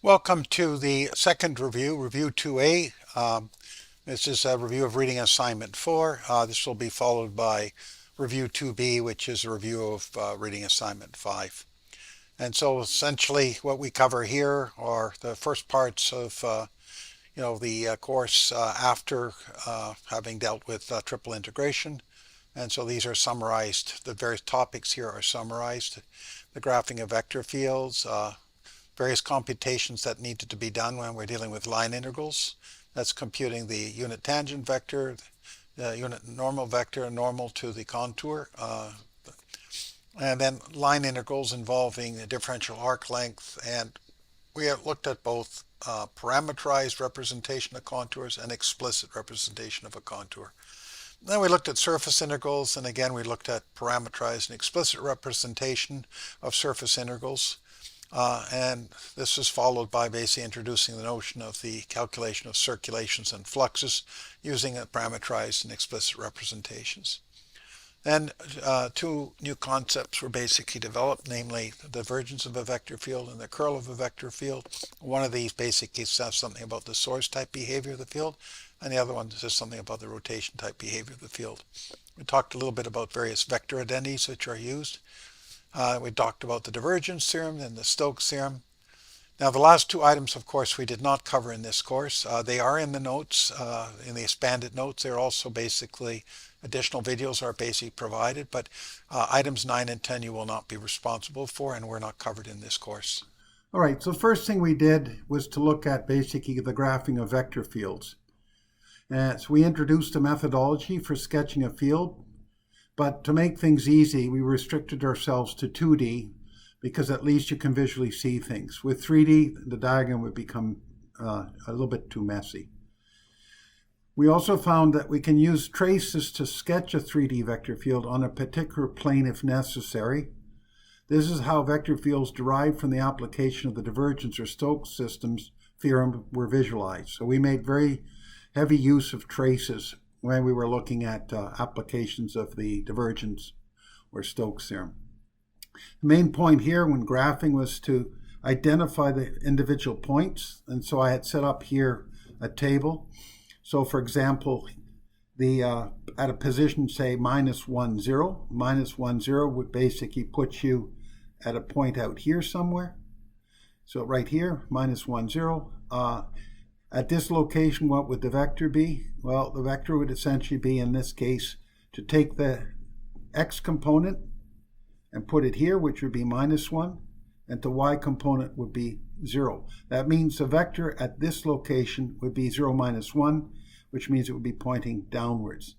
Welcome to the second review, Review 2A. This is a review of Reading Assignment 4. This will be followed by Review 2B, which is a review of Reading Assignment 5. And so essentially what we cover here are the first parts of the course after having dealt with triple integration. And so these are summarized. The various topics here are summarized. The graphing of vector fields, various computations that needed to be done when we're dealing with line integrals. That's computing the unit tangent vector, the unit normal vector, normal to the contour, and then line integrals involving the differential arc length. And we have looked at both parameterized representation of contours and explicit representation of a contour. Then we looked at surface integrals, and again we looked at parameterized and explicit representation of surface integrals. And this is followed by basically introducing the notion of the calculation of circulations and fluxes using parameterized and explicit representations. Then two new concepts were basically developed, namely the divergence of a vector field and the curl of a vector field. One of these basically says something about the source type behavior of the field, and the other one says something about the rotation type behavior of the field. We talked a little bit about various vector identities which are used. We talked about the divergence theorem and the Stokes theorem. Now the last two items, of course, we did not cover in this course. They are in the notes, in the expanded notes. They're also basically, additional videos are basically provided, but items 9 and 10 you will not be responsible for, and we're not covered in this course. All right, so the first thing we did was to look at basically the graphing of vector fields. So we introduced a methodology for sketching a field, but to make things easy, we restricted ourselves to 2D because at least you can visually see things. With 3D, the diagram would become a little bit too messy. We also found that we can use traces to sketch a 3D vector field on a particular plane if necessary. This is how vector fields derived from the application of the divergence or Stokes systems theorem were visualized. So we made very heavy use of traces when we were looking at applications of the divergence or Stokes theorem. The main point here when graphing was to identify the individual points, and so I had set up here a table. So for example, at a position say minus 1, 0, minus 1, 0 would basically put you at a point out here somewhere. So right here, minus 1, 0. At this location, what would the vector be? Well, the vector would essentially be, in this case, to take the x component and put it here, which would be minus 1, and the y component would be 0. That means the vector at this location would be 0, minus 1, which means it would be pointing downwards.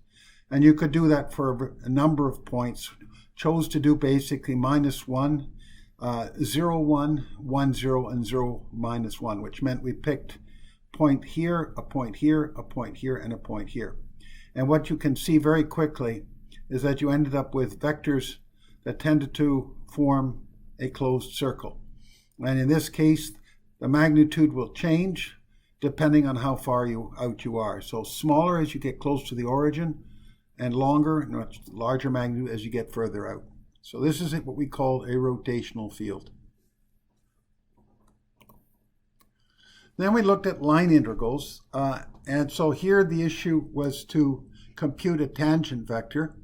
And you could do that for a number of points. Chose to do basically minus 1, 0, 1, 1, 0, and 0, minus 1, which meant we picked point here, a point here, a point here, and a point here. And what you can see very quickly is that you ended up with vectors that tended to form a closed circle. And in this case, the magnitude will change depending on how far out you are. So smaller as you get close to the origin, and longer, much larger magnitude as you get further out. So this is what we call a rotational field. Then we looked at line integrals, and so here the issue was to compute a tangent vector,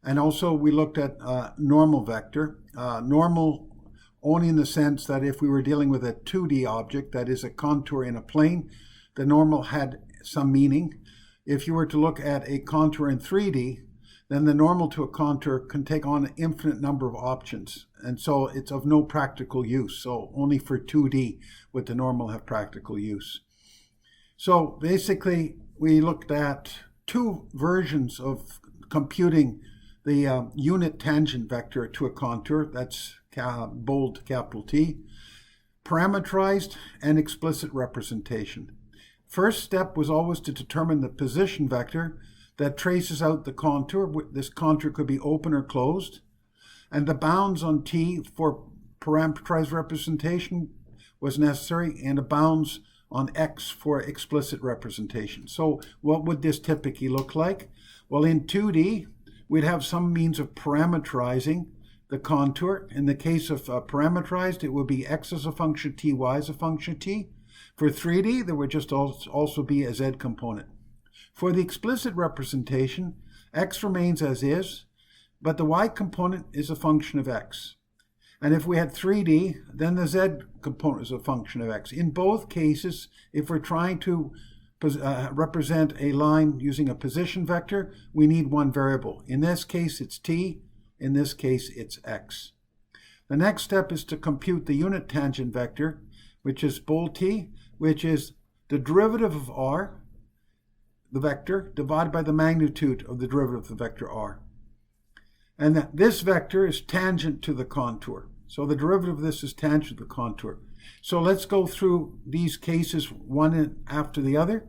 and also we looked at normal vector. Normal only in the sense that if we were dealing with a 2D object, that is a contour in a plane, the normal had some meaning. If you were to look at a contour in 3D, then the normal to a contour can take on an infinite number of options. And so it's of no practical use. So only for 2D would the normal have practical use. So basically, we looked at two versions of computing the unit tangent vector to a contour. That's bold capital T. Parameterized and explicit representation. First step was always to determine the position vector that traces out the contour. This contour could be open or closed. And the bounds on T for parameterized representation was necessary, and the bounds on X for explicit representation. So what would this typically look like? Well, in 2D, we'd have some means of parameterizing the contour. In the case of parameterized, it would be x as a function t, y as a function t. For 3D, there would just also be a z component. For the explicit representation, x remains as is, but the y component is a function of x. And if we had 3D, then the z component is a function of x. In both cases, if we're trying to represent a line using a position vector, we need one variable. In this case, it's t. In this case, it's x. The next step is to compute the unit tangent vector, which is bold T, which is the derivative of r, the vector, divided by the magnitude of the derivative of the vector r. And this vector is tangent to the contour. So the derivative of this is tangent to the contour. So let's go through these cases one after the other.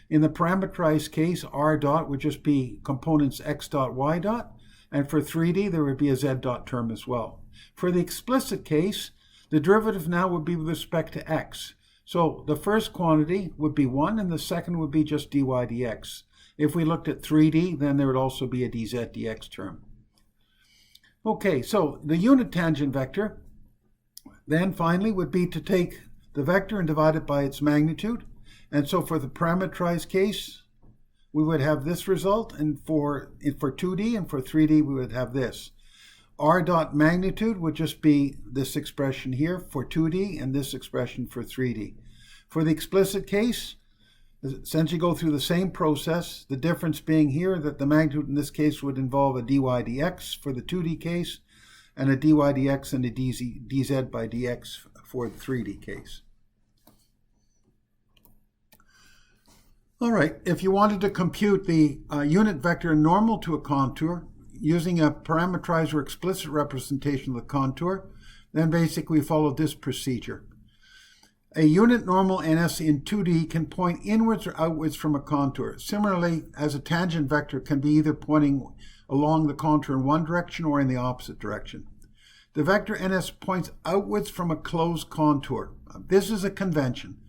In the parameterized case, r dot would just be components x dot, y dot. And for 3D, there would be a z dot term as well. For the explicit case, the derivative now would be with respect to x. So the first quantity would be 1, and the second would be just dy dx. If we looked at 3D, then there would also be a dz dx term. Okay, so the unit tangent vector then finally would be to take the vector and divide it by its magnitude. And so for the parameterized case, we would have this result, and for 2D and for 3D, we would have this. R dot magnitude would just be this expression here for 2D and this expression for 3D. For the explicit case, essentially go through the same process, the difference being here that the magnitude in this case would involve a dy dx for the 2D case and a dy dx and a dz by dx for the 3D case. All right, if you wanted to compute the unit vector normal to a contour using a parameterized or explicit representation of the contour, then basically we followed this procedure. A unit normal ns in 2D can point inwards or outwards from a contour. Similarly, as a tangent vector can be either pointing along the contour in one direction or in the opposite direction. The vector ns points outwards from a closed contour. This is a convention.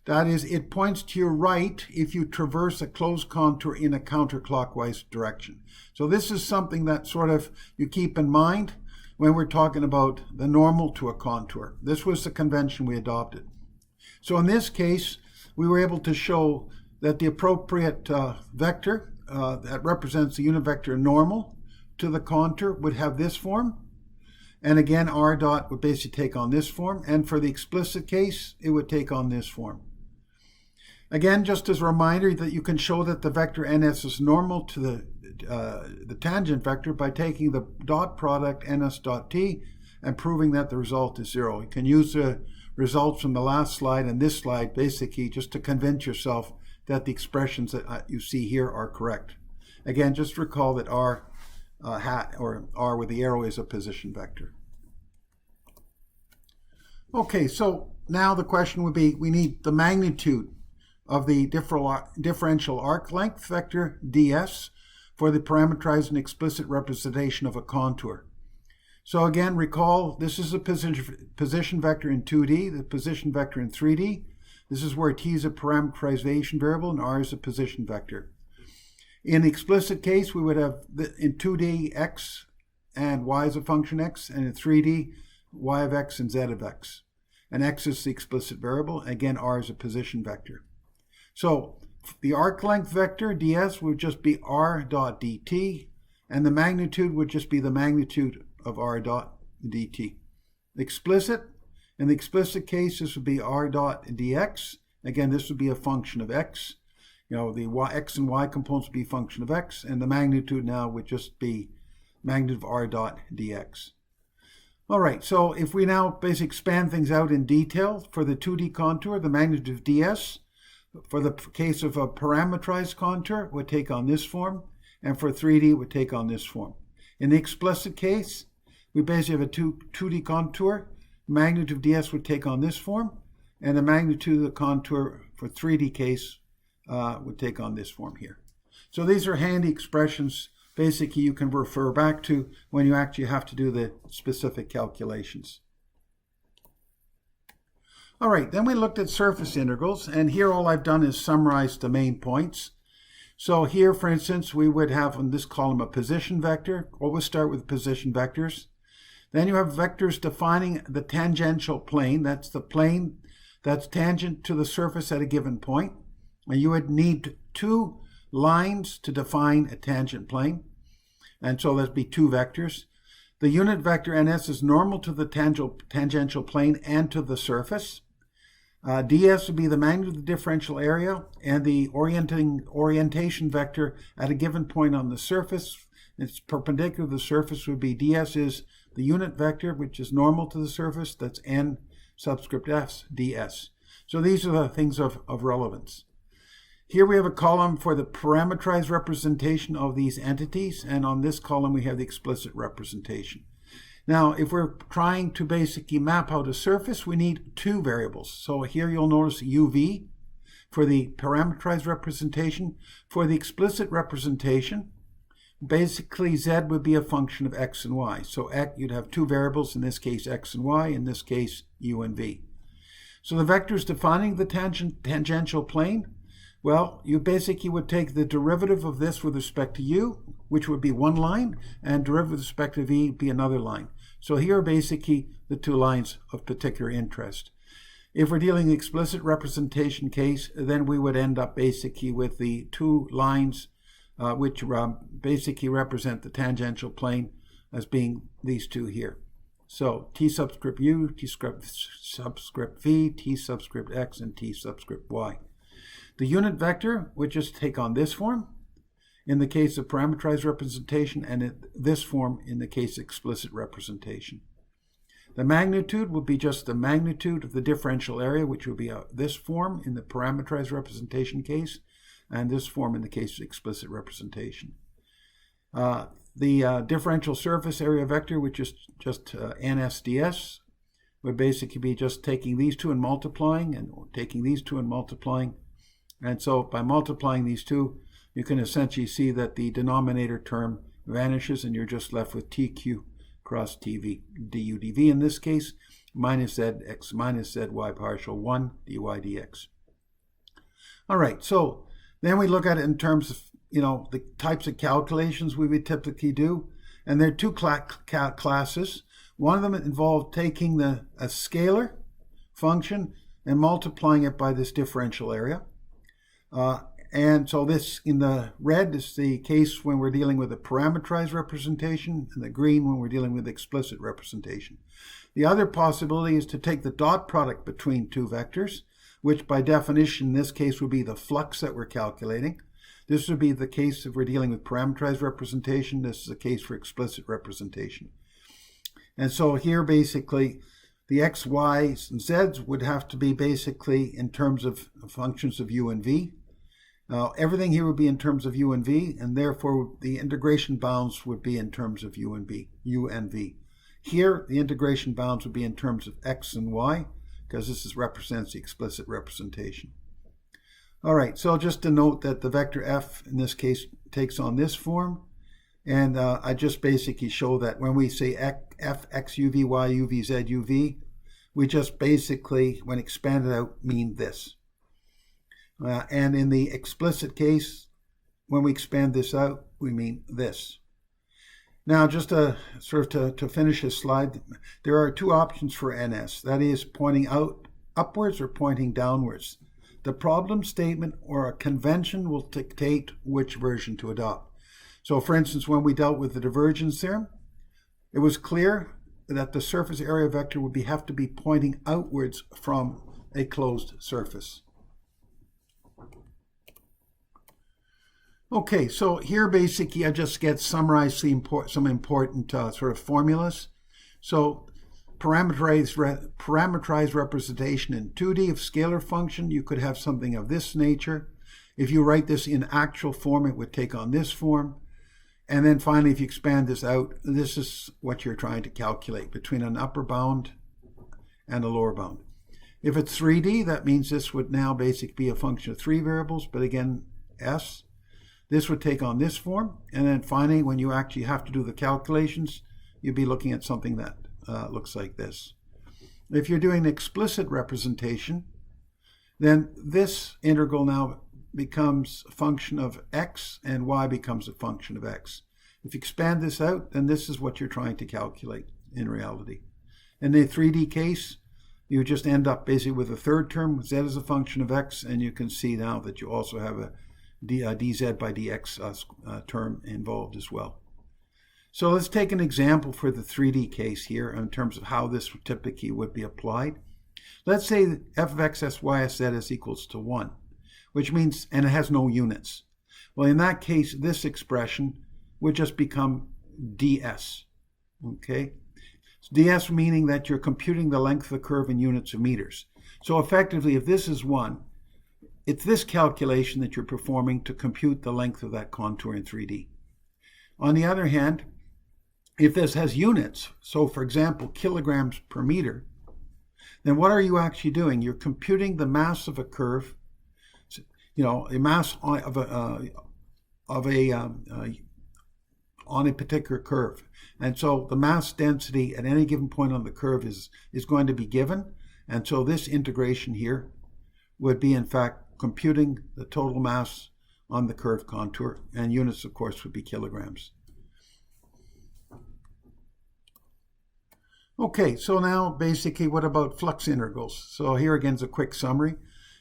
That is, it points to your right if you traverse a closed contour in a counterclockwise direction. So this is something that sort of you keep in mind when we're talking about the normal to a contour. This was the convention we adopted. So in this case, we were able to show that the appropriate vector that represents the unit vector normal to the contour would have this form. And again, r dot would basically take on this form. And for the explicit case, it would take on this form. Again, just as a reminder that you can show that the vector ns is normal to the tangent vector by taking the dot product ns dot t and proving that the result is 0. You can use the results from the last slide and this slide basically just to convince yourself that the expressions that you see here are correct. Again, just recall that r hat or r with the arrow is a position vector. Okay, so now the question would be, we need the magnitude of the differential arc length vector ds for the parameterized and explicit representation of a contour. So again, recall this is a position vector in 2D, the position vector in 3D. This is where t is a parameterization variable and r is a position vector. In the explicit case, we would have in 2D x and y is a function x, and in 3D y of x and z of x. And x is the explicit variable. Again, r is a position vector. So the arc length vector ds would just be r dot dt, and the magnitude would just be the magnitude of r dot dt. Explicit, in the explicit case, this would be r dot dx. Again, this would be a function of x. You know, the x and y components would be a function of x, and the magnitude now would just be magnitude of r dot dx. All right, so if we now basically expand things out in detail, for the 2D contour, the magnitude of ds, for the case of a parameterized contour, would take on this form, and for 3D, it would take on this form. In the explicit case, we basically have a 2D contour. Magnitude of ds would take on this form, and the magnitude of the contour for 3D case would take on this form here. So these are handy expressions. Basically, you can refer back to when you actually have to do the specific calculations. All right, then we looked at surface integrals, and here all I've done is summarize the main points. So here, for instance, we would have in this column a position vector. Always start with position vectors. Then you have vectors defining the tangential plane. That's the plane that's tangent to the surface at a given point. And you would need two lines to define a tangent plane. And so that'd be two vectors. The unit vector ns is normal to the tangential plane and to the surface. ds would be the magnitude of the differential area, and the orientation vector at a given point on the surface. It's perpendicular to the surface would be ds is the unit vector, which is normal to the surface. That's n subscript s ds. So these are the things of relevance. Here we have a column for the parameterized representation of these entities, and on this column we have the explicit representation. Now, if we're trying to basically map out a surface, we need two variables. So here you'll notice uv for the parameterized representation. For the explicit representation, basically z would be a function of x and y. So you'd have two variables, in this case x and y, in this case u and v. So the vectors defining the tangential plane, well, you basically would take the derivative of this with respect to u, which would be one line, and derivative with respect to v be another line. So here are basically the two lines of particular interest. If we're dealing with explicit representation case, then we would end up basically with the two lines which basically represent the tangential plane as being these two here. So t subscript u, t subscript v, t subscript x, and t subscript y. The unit vector would just take on this form in the case of parameterized representation, and this form in the case of explicit representation. The magnitude would be just the magnitude of the differential area, which would be this form in the parameterized representation case, and this form in the case of explicit representation. The differential surface area vector, which is just nsds, would basically be just taking these two and multiplying, and taking these two and multiplying. And so by multiplying these two, you can essentially see that the denominator term vanishes, and you're just left with tq cross tv du dv in this case, minus zx minus zy partial 1 dy dx. All right, so then we look at it in terms of, the types of calculations we would typically do. And there are two classes. One of them involved taking a scalar function and multiplying it by this differential area. And so this in the red is the case when we're dealing with a parameterized representation, and the green when we're dealing with explicit representation. The other possibility is to take the dot product between two vectors, which by definition in this case would be the flux that we're calculating. This would be the case if we're dealing with parameterized representation. This is a case for explicit representation. And so here basically the x, y's, and z's would have to be basically in terms of functions of u and v. Everything here would be in terms of u and v, and therefore the integration bounds would be in terms of u and v. Here, the integration bounds would be in terms of x and y, because this represents the explicit representation. All right, so just to note that the vector f in this case takes on this form, and I just basically show that when we say f x u v y u v z u v, we just basically, when expanded out, mean this. And in the explicit case, when we expand this out, we mean this. Now, just to finish this slide, there are two options for ns. That is pointing out upwards or pointing downwards. The problem statement or a convention will dictate which version to adopt. So, for instance, when we dealt with the divergence theorem, it was clear that the surface area vector would have to be pointing outwards from a closed surface. Okay, so here basically I just get summarized some important sort of formulas. So parameterized representation in 2D of scalar function, you could have something of this nature. If you write this in actual form, it would take on this form. And then finally, if you expand this out, this is what you're trying to calculate between an upper bound and a lower bound. If it's 3D, that means this would now basically be a function of three variables, but again, s. This would take on this form, and then finally, when you actually have to do the calculations, you'd be looking at something that looks like this. If you're doing an explicit representation, then this integral now becomes a function of x, and y becomes a function of x. If you expand this out, then this is what you're trying to calculate. in reality. In the 3D case, you just end up basically with a third term, z is a function of x, and you can see now that you also have a dz by dx term involved as well. So let's take an example for the 3D case here in terms of how this typically would be applied. Let's say that f of x, s, y, s, z is equals to 1, which means, and it has no units. Well, in that case, this expression would just become ds, okay? ds meaning that you're computing the length of the curve in units of meters. So effectively, if this is 1, it's this calculation that you're performing to compute the length of that contour in 3D. On the other hand, if this has units, so for example, kilograms per meter, then what are you actually doing? You're computing the mass of a curve, a mass of on a particular curve. And so the mass density at any given point on the curve is going to be given. And so this integration here would be, in fact, computing the total mass on the curved contour. And units, of course, would be kilograms. Okay, so now basically what about flux integrals? So here again is a quick summary.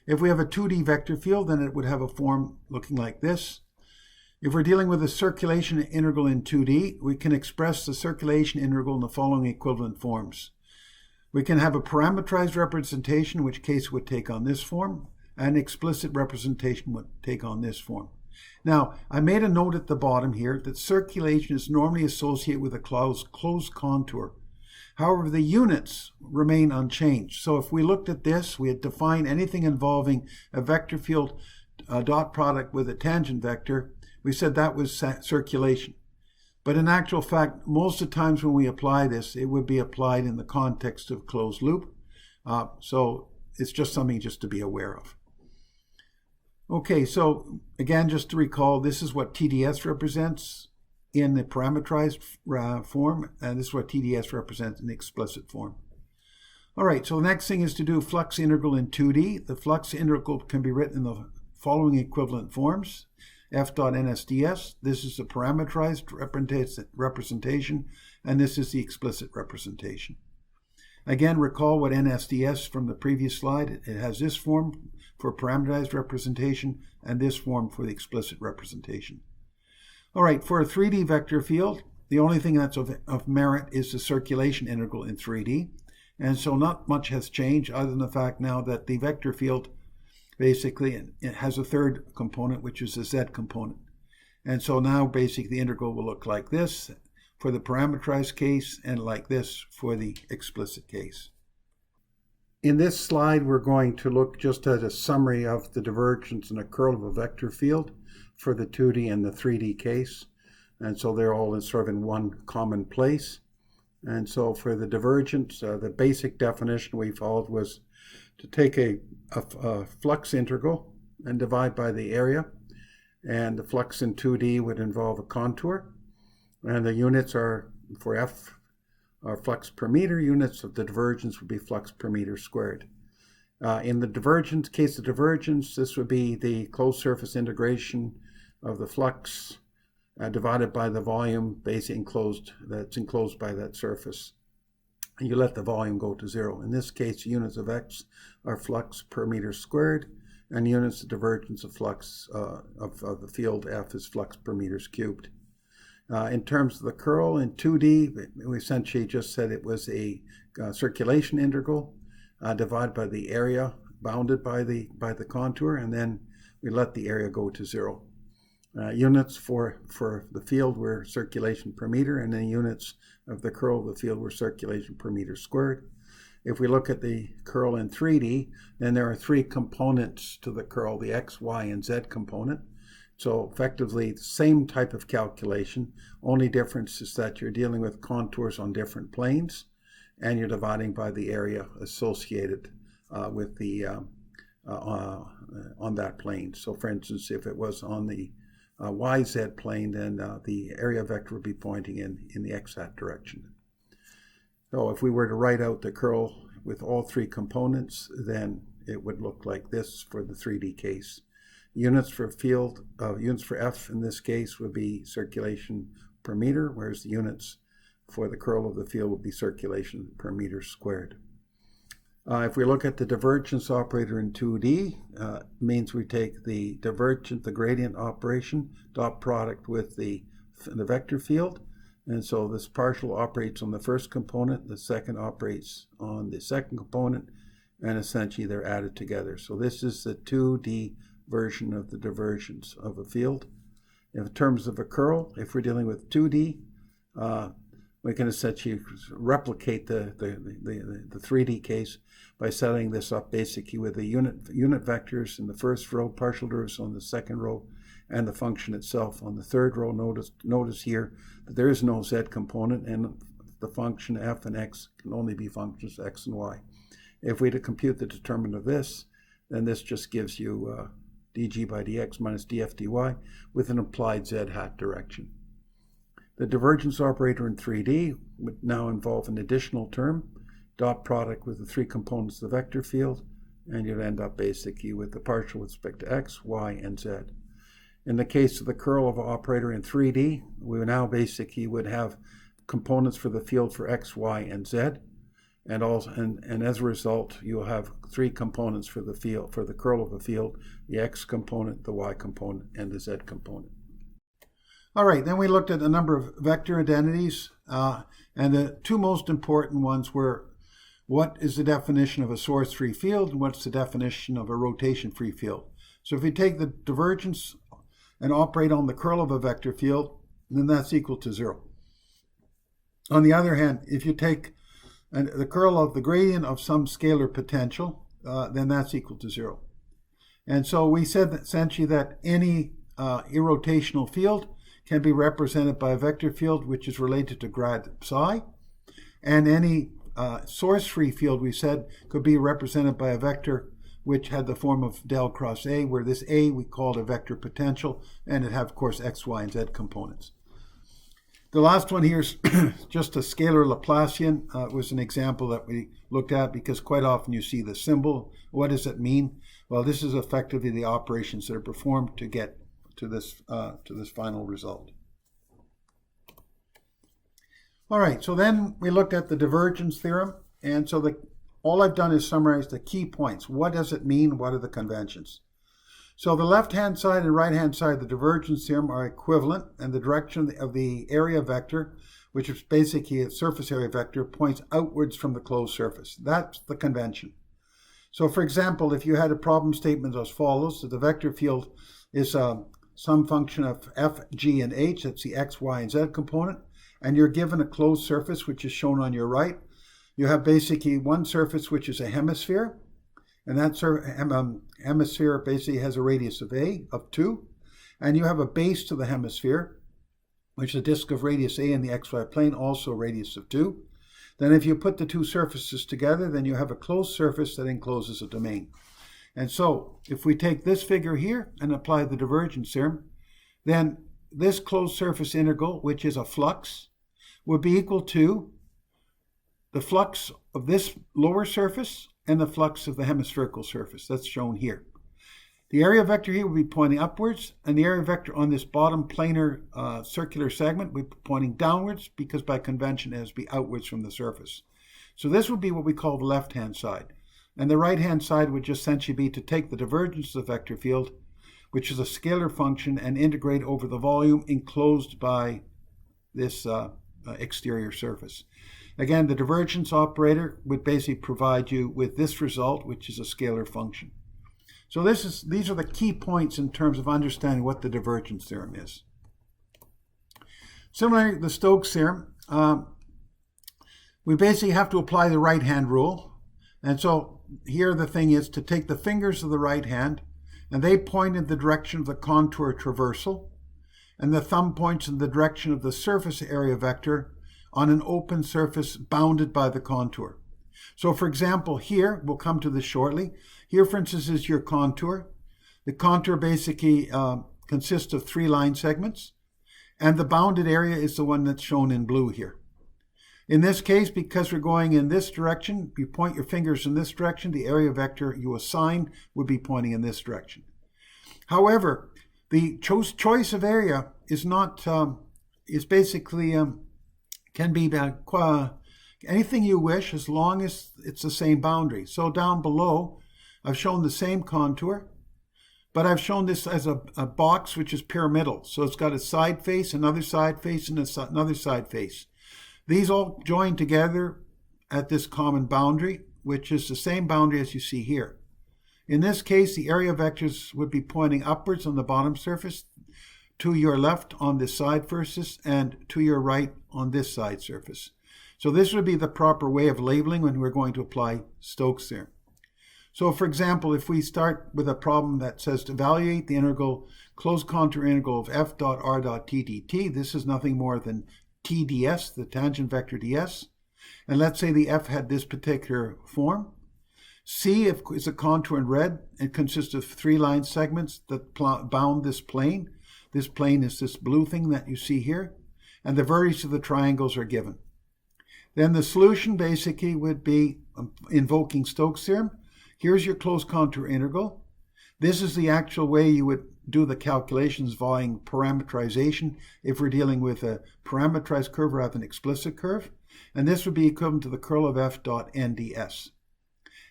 If we have a 2D vector field, then it would have a form looking like this. If we're dealing with a circulation integral in 2D, we can express the circulation integral in the following equivalent forms. We can have a parameterized representation, in which case would take on this form, and explicit representation would take on this form. Now, I made a note at the bottom here that circulation is normally associated with a closed contour. However, the units remain unchanged. So if we looked at this, we had defined anything involving a vector field dot product with a tangent vector. We said that was circulation. But in actual fact, most of the times when we apply this, it would be applied in the context of closed loop. So it's just something just to be aware of. Okay, so again, just to recall, this is what TDS represents in the parameterized form, and this is what TDS represents in the explicit form. All right, so the next thing is to do flux integral in 2D. The flux integral can be written in the following equivalent forms. F dot NSDS, this is the parameterized representation, and this is the explicit representation. Again, recall what NSDS from the previous slide. It has this form for parameterized representation and this form for the explicit representation. All right, for a 3D vector field, the only thing that's of merit is the circulation integral in 3D. And so not much has changed other than the fact now that the vector field basically it has a third component, which is the z component. And so now basically the integral will look like this for the parameterized case and like this for the explicit case. In this slide, we're going to look just at a summary of the divergence and the curl of a vector field for the 2D and the 3D case. And so they're all sort of in one common place. And so for the divergence, the basic definition we followed was to take a flux integral and divide by the area. And the flux in 2D would involve a contour. And the units are, for F, are flux per meter. Units of the divergence would be flux per meter squared. In the divergence, case of divergence, this would be the closed surface integration of the flux divided by the volume that's enclosed by that surface. And you let the volume go to 0. In this case, units of x are flux per meter squared, and units of divergence of flux of the field F is flux per meters cubed. In terms of the curl in 2D, we essentially just said it was a circulation integral divided by the area bounded by the contour, and then we let the area go to 0. Units for the field were circulation per meter, and then units of the curl of the field were circulation per meter squared. If we look at the curl in 3D, then there are 3 components to the curl, the x, y, and z component. So effectively the same type of calculation, only difference is that you're dealing with contours on different planes, and you're dividing by the area associated with the on that plane. So for instance, if it was on the YZ plane, then the area vector would be pointing in the x-hat direction. So if we were to write out the curl with all 3 components, then it would look like this for the 3D case. Units for F in this case would be circulation per meter, whereas the units for the curl of the field would be circulation per meter squared. If we look at the divergence operator in 2D, means we take the divergent, the gradient operation, dot product with the vector field. And so this partial operates on the first component, the second operates on the second component, and essentially they're added together. So this is the 2D version of the divergence of a field. In terms of a curl, if we're dealing with 2D, we can essentially replicate the 3D case by setting this up basically with the unit vectors in the first row, partial derivatives on the second row, and the function itself on the third row. Notice here that there is no z component, and the function f and x can only be functions x and y. If we to compute the determinant of this, then this just gives you dg by dx minus df dy with an applied z hat direction. The divergence operator in 3D would now involve an additional term, dot product with the three components of the vector field, and you'd end up basically with the partial with respect to x, y, and z. In the case of the curl of an operator in 3D, we now basically would have components for the field for x, y, and z, and as a result, you'll have three components for the field, for the curl of a field, the x component, the y component, and the z component. All right, then we looked at a number of vector identities, and the two most important ones were what is the definition of a source-free field and what's the definition of a rotation-free field. So if we take the divergence and operate on the curl of a vector field, then that's equal to 0. On the other hand, if you take the curl of the gradient of some scalar potential, then that's equal to 0. And so we said that essentially that any irrotational field can be represented by a vector field which is related to grad psi, and any source-free field, we said, could be represented by a vector which had the form of del cross A, where this A we called a vector potential, and it had, of course, x, y, and z components. The last one here is just a scalar Laplacian. It was an example that we looked at because quite often you see the symbol. What does it mean? Well, this is effectively the operations that are performed to get to this final result. All right, so then we looked at the divergence theorem, and so all I've done is summarize the key points. What does it mean? What are the conventions? So the left-hand side and right-hand side of the divergence theorem are equivalent, and the direction of the area vector, which is basically a surface area vector, points outwards from the closed surface. That's the convention. So for example, if you had a problem statement as follows, that the vector field is some function of f, g, and h, that's the x, y, and z component, and you're given a closed surface, which is shown on your right. You have basically one surface, which is a hemisphere, and that hemisphere basically has a radius of a, of 2, and you have a base to the hemisphere, which is a disk of radius a in the xy plane, also radius of 2. Then if you put the two surfaces together, then you have a closed surface that encloses a domain. And so if we take this figure here and apply the divergence theorem, then this closed surface integral, which is a flux, would be equal to the flux of this lower surface and the flux of the hemispherical surface. That's shown here. The area vector here will be pointing upwards, and the area vector on this bottom planar circular segment will be pointing downwards, because by convention it has to be outwards from the surface. So this would be what we call the left-hand side. And the right-hand side would just essentially be to take the divergence of the vector field, which is a scalar function, and integrate over the volume enclosed by this exterior surface. Again, the divergence operator would basically provide you with this result, which is a scalar function. So these are the key points in terms of understanding what the divergence theorem is. Similarly, the Stokes theorem, we basically have to apply the right-hand rule. And so here the thing is to take the fingers of the right hand, and they point in the direction of the contour traversal, and the thumb points in the direction of the surface area vector on an open surface bounded by the contour. So for example, here, we'll come to this shortly, here for instance is your contour. The contour basically consists of 3 line segments, and the bounded area is the one that's shown in blue here. In this case, because we're going in this direction, you point your fingers in this direction, the area vector you assign would be pointing in this direction. However, the choice of area is not, is basically can be anything you wish as long as it's the same boundary. So down below, I've shown the same contour, but I've shown this as a box which is pyramidal. So it's got a side face, another side face, and another side face. These all join together at this common boundary, which is the same boundary as you see here. In this case, the area vectors would be pointing upwards on the bottom surface, to your left on this side surface, and to your right on this side surface. So this would be the proper way of labeling when we're going to apply Stokes' theorem. So for example, if we start with a problem that says to evaluate the integral, closed contour integral of f dot r dot t dt, this is nothing more than t ds, the tangent vector ds. And let's say the f had this particular form. C is a contour in red. It consists of 3 line segments that bound this plane. This plane is this blue thing that you see here. And the vertices of the triangles are given. Then the solution basically would be invoking Stokes' theorem. Here's your closed contour integral. This is the actual way you would do the calculations involving parametrization if we're dealing with a parametrized curve rather than explicit curve. And this would be equivalent to the curl of f dot nds.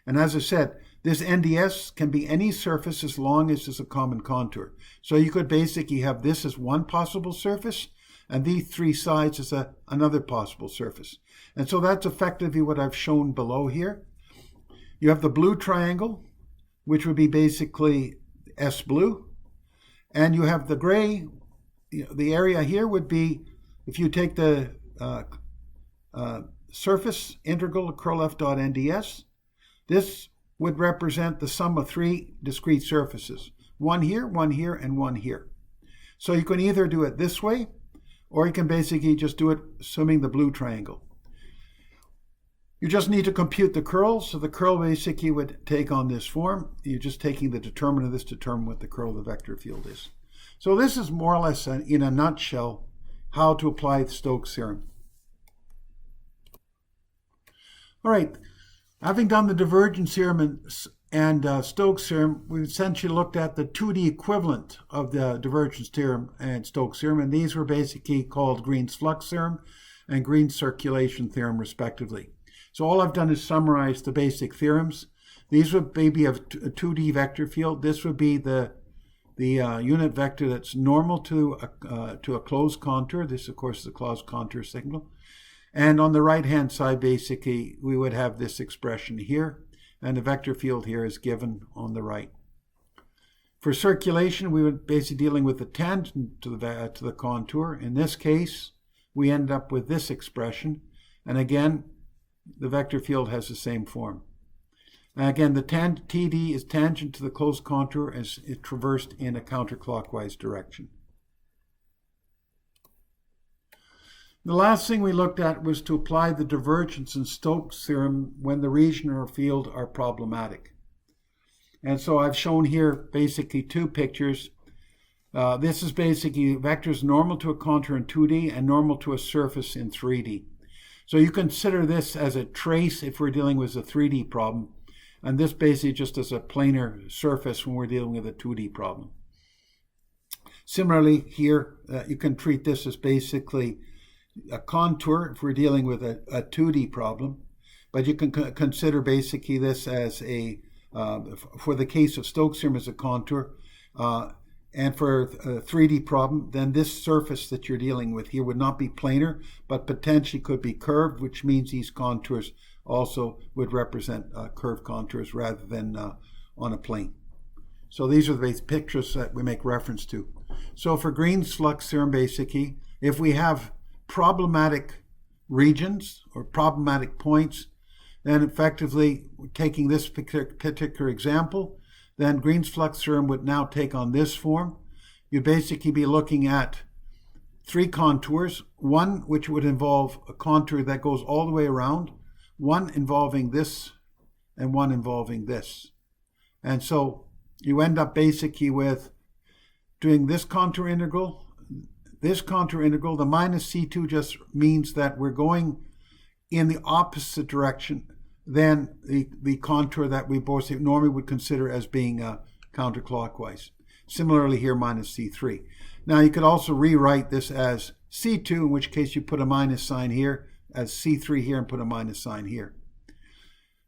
And as I said, this NDS can be any surface as long as it's a common contour. So you could basically have this as one possible surface, and these 3 sides as another possible surface. And so that's effectively what I've shown below here. You have the blue triangle, which would be basically S blue, and you have the gray. The area here would be, if you take the surface integral of curl f dot nds, this would represent the sum of 3 discrete surfaces. One here, and one here. So you can either do it this way, or you can basically just do it assuming the blue triangle. You just need to compute the curl. So the curl basically would take on this form. You're just taking the determinant of this to determine what the curl of the vector field is. So this is more or less, in a nutshell, how to apply the Stokes' theorem. All right. Having done the divergence theorem and Stokes' theorem, we've essentially looked at the 2D equivalent of the divergence theorem and Stokes' theorem, and these were basically called Green's flux theorem and Green's circulation theorem, respectively. So all I've done is summarize the basic theorems. These would be a 2D vector field. This would be the unit vector that's normal to a closed contour. This, of course, is a closed contour signal. And on the right-hand side, basically, we would have this expression here, and the vector field here is given on the right. For circulation, we would basically dealing with the tangent to the contour. In this case, we end up with this expression, and again, the vector field has the same form. And again, the TD is tangent to the closed contour as it traversed in a counterclockwise direction. The last thing we looked at was to apply the divergence in Stokes' theorem when the region or field are problematic. And so I've shown here basically 2 pictures. This is basically vectors normal to a contour in 2D and normal to a surface in 3D. So you consider this as a trace if we're dealing with a 3D problem, and this basically just as a planar surface when we're dealing with a 2D problem. Similarly here, you can treat this as basically a contour if we're dealing with a 2D problem, but you can consider basically this as for the case of Stokes' theorem as a contour, and for a 3D problem, then this surface that you're dealing with here would not be planar, but potentially could be curved, which means these contours also would represent curved contours rather than on a plane. So these are the base pictures that we make reference to. So for Green's flux theorem, basically, if we have problematic regions or problematic points, then effectively taking this particular example, then Green's flux theorem would now take on this form. You'd basically be looking at 3 contours, one which would involve a contour that goes all the way around, one involving this, and one involving this. And so you end up basically with doing this contour integral. This contour integral, the minus C2 just means that we're going in the opposite direction than the contour that we both normally would consider as being counterclockwise. Similarly here, minus C3. Now you could also rewrite this as C2, in which case you put a minus sign here, as C3 here and put a minus sign here.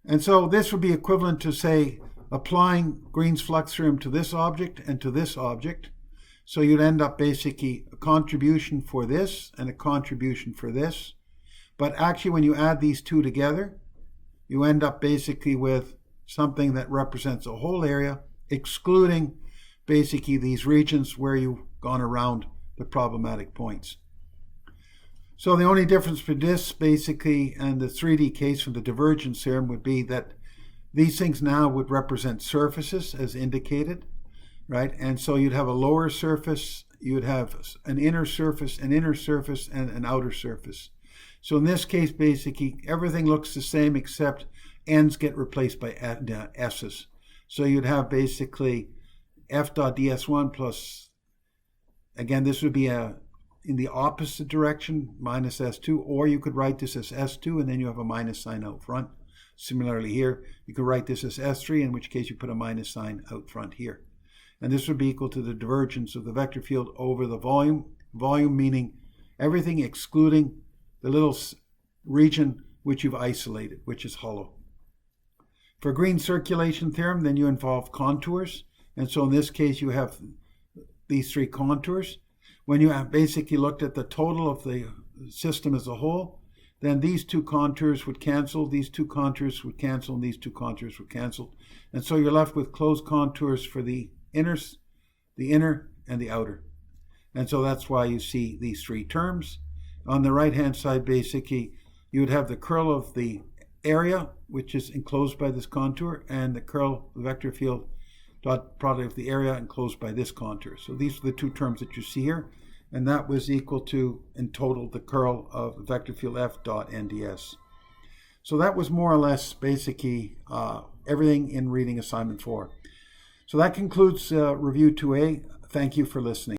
And so this would be equivalent to, say, applying Green's flux theorem to this object and to this object. So you'd end up basically a contribution for this and a contribution for this. But actually when you add these two together, you end up basically with something that represents a whole area, excluding basically these regions where you've gone around the problematic points. So the only difference for this basically and the 3D case from the divergence theorem would be that these things now would represent surfaces as indicated, right? And so you'd have a lower surface, you'd have an inner surface, and an outer surface. So in this case, basically, everything looks the same except n's get replaced by s's. So you'd have basically f dot ds1 plus, again, this would be in the opposite direction, minus s2, or you could write this as s2 and then you have a minus sign out front. Similarly here, you could write this as s3, in which case you put a minus sign out front here. And this would be equal to the divergence of the vector field over the volume. Volume meaning everything excluding the little region which you've isolated, which is hollow. For Green's circulation theorem, then you involve contours. And so in this case, you have these three contours. When you have basically looked at the total of the system as a whole, then these two contours would cancel, these two contours would cancel, and these two contours would cancel. And so you're left with closed contours for the inner, and the outer. And so that's why you see these three terms. On the right-hand side, basically, you would have the curl of the area, which is enclosed by this contour, and the curl of the vector field dot product of the area enclosed by this contour. So these are the two terms that you see here, and that was equal to, in total, the curl of the vector field f dot nds. So that was more or less basically everything in reading assignment 4. So that concludes review 2A. Thank you for listening.